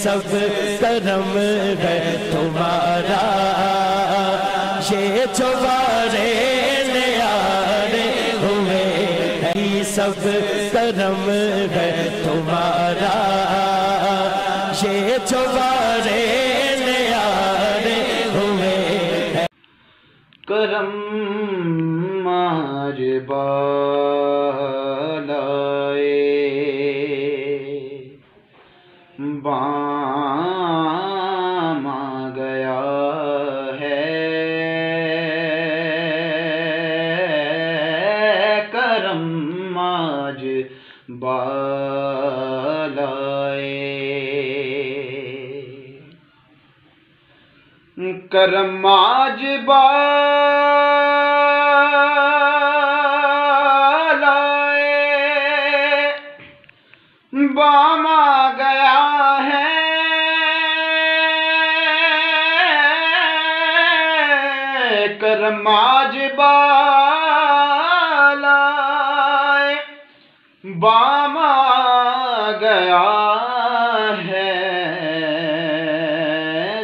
سب کرم ہے تمہارا، یہ جو بارے نیارے ہوئے یہ سب کرم ہے تمہارا، یہ جو بارے نیارے ہوئے کرم آج بالائے بام آ گیا ہے، کرم آج بالائے، کرم آج بالائے بام آ گیا ہے، کرم آج بالائے بام آ گیا ہے،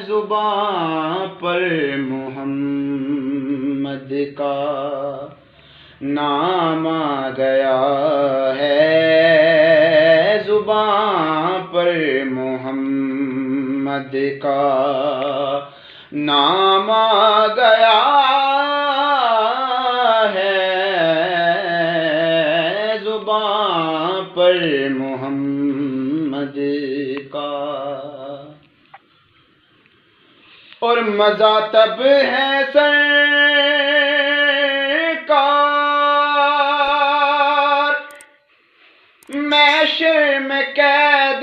زباں پر محمد کا نام آ گیا ہے، زباں پر محمد کا نام آ گیا ہے، زباں پر محمد کا، اور مزہ تب ہے سرکار محشر میں قید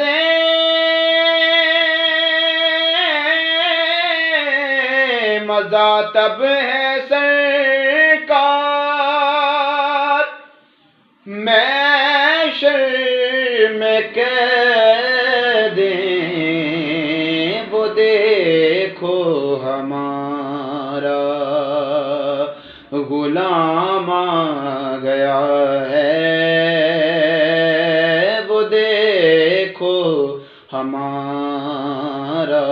مزہ تب ہے سرکار محشر میں قید، وہ دیکھو ہمارا غلام آ گیا ہے، وہ دیکھو ہمارا